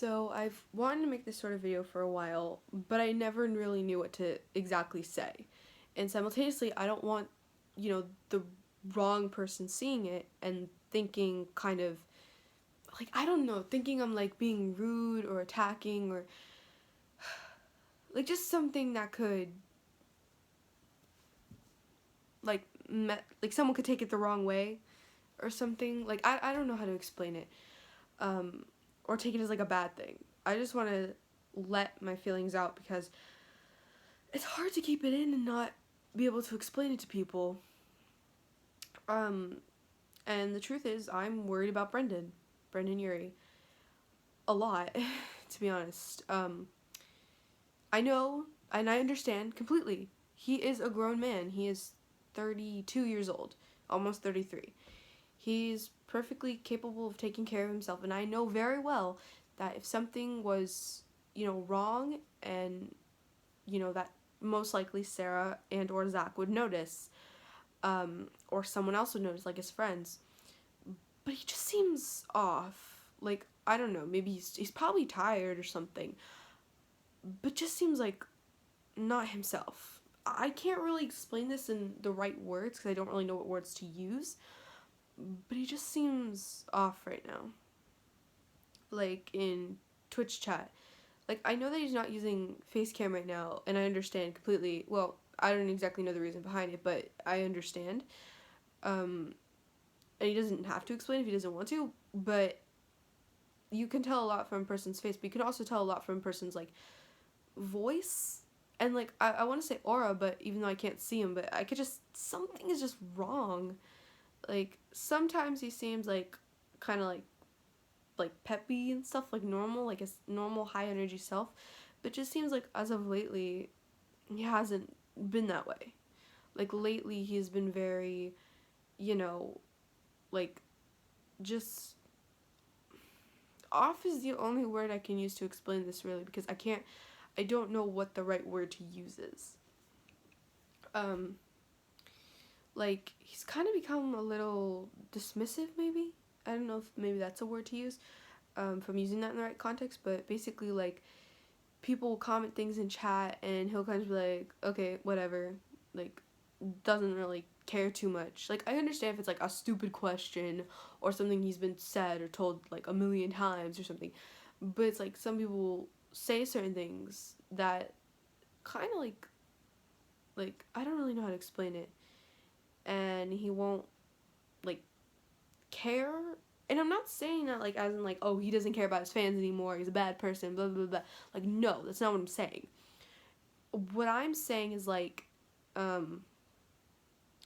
So I've wanted to make this sort of video for a while, but I never really knew what to exactly say. And simultaneously, I don't want, the wrong person seeing it and thinking kind of like, I don't know, thinking I'm like being rude or attacking or like just something that could like someone could take it the wrong way or something. Like I don't know how to explain it. Or take it as like a bad thing. I just want to let my feelings out because it's hard to keep it in and not be able to explain it to people. Um, and the truth is, I'm worried about Brendon Urie, a lot, to be honest. I know and I understand completely. He is a grown man. He is 32 years old, almost 33. He's perfectly capable of taking care of himself, and I know very well that if something was, wrong, and that most likely Sarah and or Zach would notice, or someone else would notice, like his friends. But he just seems off. Like, I don't know, maybe he's probably tired or something, but just seems like not himself. I can't really explain this in the right words because I don't really know what words to use, but he just seems off right now. Like in Twitch chat. Like, I know that he's not using face cam right now, and I understand completely. Well, I don't exactly know the reason behind it, but I understand. And he doesn't have to explain if he doesn't want to, but you can tell a lot from a person's face, but you can also tell a lot from a person's, like, voice. And, like, I want to say aura, but even though I can't see him, but I could just, something is just wrong. Like, sometimes he seems like, kind of like peppy and stuff, like normal, like his normal high energy self, but just seems like as of lately he hasn't been that way. Like lately he's been very, you know, like just off is the only word I can use to explain this really, because I don't know what the right word to use is. Like he's kind of become a little dismissive maybe. I don't know if maybe that's a word to use, if I'm using that in the right context, but basically like people will comment things in chat and he'll kind of be like, okay, whatever, like doesn't really care too much. Like I understand if it's like a stupid question or something he's been said or told like a million times or something, but it's like some people say certain things that kind of like I don't really know how to explain it, and he won't like care. And I'm not saying that like as in like, oh, he doesn't care about his fans anymore, he's a bad person, blah blah blah. Like no, that's not what I'm saying. What I'm saying is like,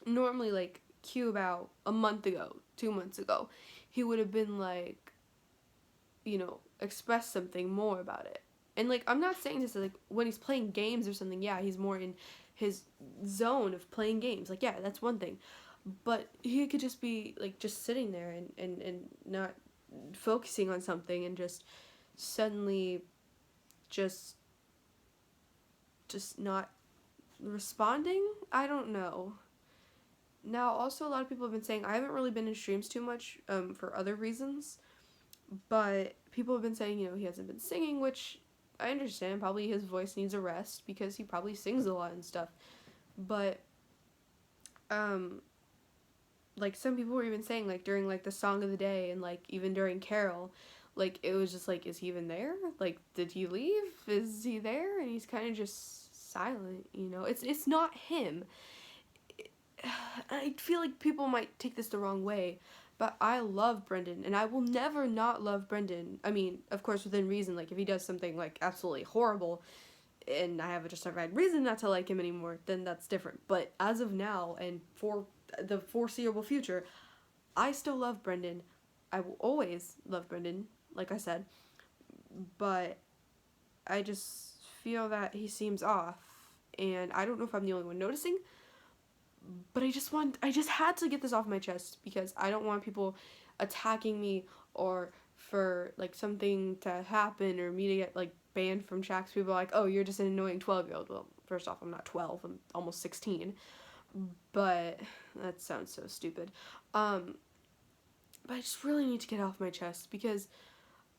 normally like Q about a month ago, 2 months ago, he would have been like, express something more about it. And like I'm not saying this like when he's playing games or something, yeah, he's more in his zone of playing games. Like yeah, that's one thing. But he could just be like just sitting there and not focusing on something and just suddenly just not responding. I don't know. Now, also, a lot of people have been saying I haven't really been in streams too much, for other reasons, but people have been saying, he hasn't been singing, which I understand. Probably his voice needs a rest because he probably sings a lot and stuff. But, like, some people were even saying, like, during, like, the song of the day and, like, even during Carol, like, it was just like, is he even there? Like, did he leave? Is he there? And he's kind of just silent, It's not him. I feel like people might take this the wrong way, but I love Brendon, and I will never not love Brendon. I mean, of course, within reason. Like, if he does something, like, absolutely horrible, and I have a justified reason not to like him anymore, then that's different. But as of now, and for the foreseeable future, I still love Brendon. I will always love Brendon, like I said, but I just feel that he seems off, and I don't know if I'm the only one noticing, but I just had to get this off my chest because I don't want people attacking me or for like something to happen or me to get like banned from chats. People are like, oh, you're just an annoying 12-year-old. Well, first off, I'm not 12, I'm almost 16, but that sounds so stupid. But I just really need to get it off my chest because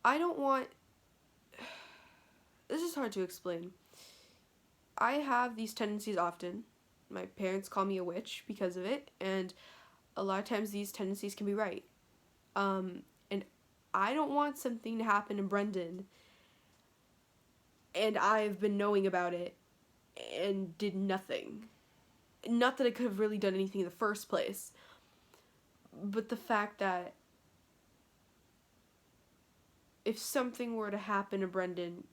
I don't want this is hard to explain. I have these tendencies often. My parents call me a witch because of it, and a lot of times these tendencies can be right. And I don't want something to happen to Brendon, and I've been knowing about it and did nothing. Not that I could have really done anything in the first place, but the fact that if something were to happen to Brendon,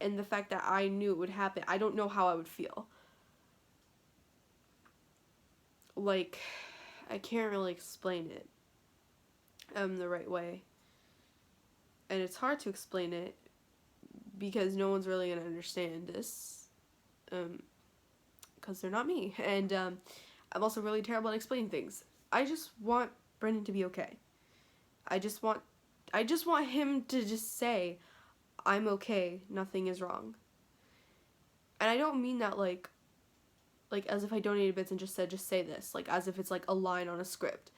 and the fact that I knew it would happen, I don't know how I would feel. Like, I can't really explain it the right way. And it's hard to explain it because no one's really going to understand this. Because they're not me. And I'm also really terrible at explaining things. I just want Brendon to be okay. I just want him to just say, I'm okay, nothing is wrong. And I don't mean that like as if I donated bits and just said, just say this, like as if it's like a line on a script.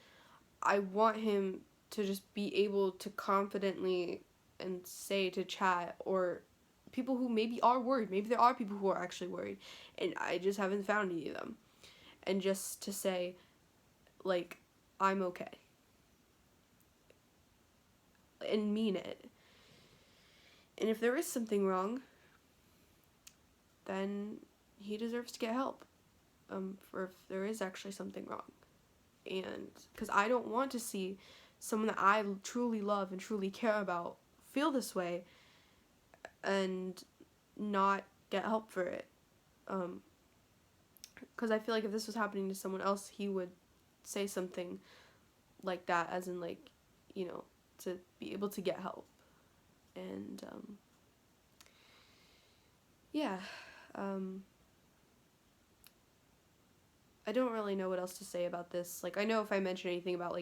I want him to just be able to confidently and say to chat, or people who maybe are worried, maybe there are people who are actually worried, and I just haven't found any of them, and just to say, like, I'm okay. And mean it. And if there is something wrong, then he deserves to get help. For if there is actually something wrong. And because I don't want to see someone that I truly love and truly care about feel this way and not get help for it. Because I feel like if this was happening to someone else, he would say something like that, as in, like, you know, to be able to get help. And yeah, I don't really know what else to say about this. Like, I know if I mention anything about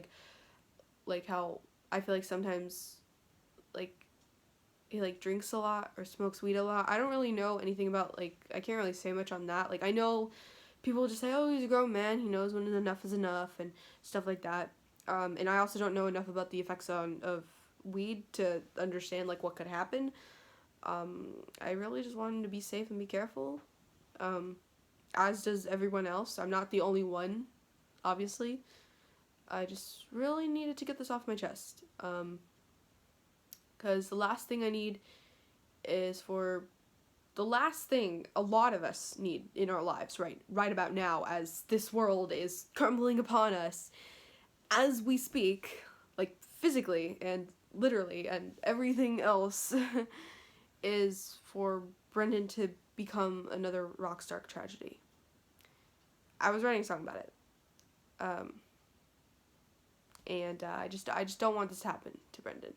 like how I feel like sometimes like he like drinks a lot or smokes weed a lot, I don't really know anything about, like, I can't really say much on that. Like, I know people just say, oh, he's a grown man, he knows when enough is enough and stuff like that. And I also don't know enough about the effects of weed to understand like what could happen. I really just want him to be safe and be careful. As does everyone else. I'm not the only one, obviously. I just really needed to get this off my chest. Because the last thing I need is for the last thing a lot of us need in our lives right about now, as this world is crumbling upon us as we speak, like physically and literally and everything else, is for Brendon to become another Rockstar tragedy. I was writing a song about it. And I just don't want this to happen to Brendon.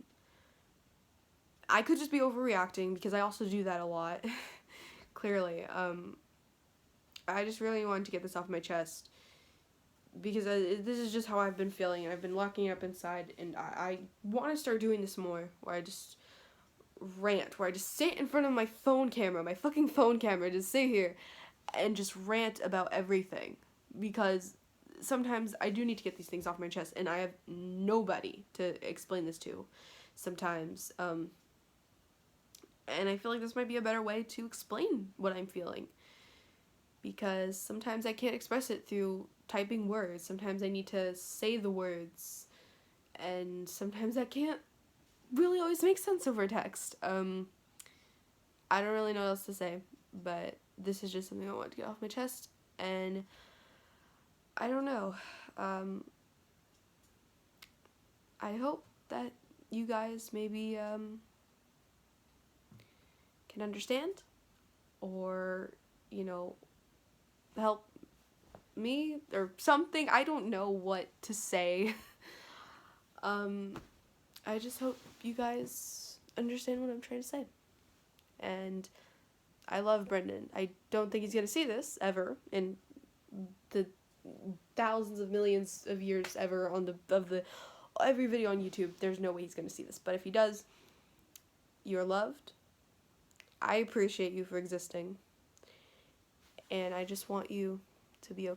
I could just be overreacting because I also do that a lot. Clearly. I just really wanted to get this off my chest because this is just how I've been feeling, and I've been locking it up inside, and I want to start doing this more, where I just rant, where I just sit in front of my fucking phone camera, just sit here and just rant about everything, because sometimes I do need to get these things off my chest, and I have nobody to explain this to sometimes. And I feel like this might be a better way to explain what I'm feeling, because sometimes I can't express it through typing words. Sometimes I need to say the words, and sometimes that can't really always make sense over text. I don't really know what else to say, but this is just something I want to get off my chest, and I don't know. I hope that you guys maybe can understand, or, you know, help me or something. I don't know what to say. I just hope you guys understand what I'm trying to say. And I love Brendon. I don't think he's gonna see this ever in the thousands of millions of years ever on every video on YouTube. There's no way he's gonna see this. But if he does, you're loved. I appreciate you for existing. And I just want you to be okay.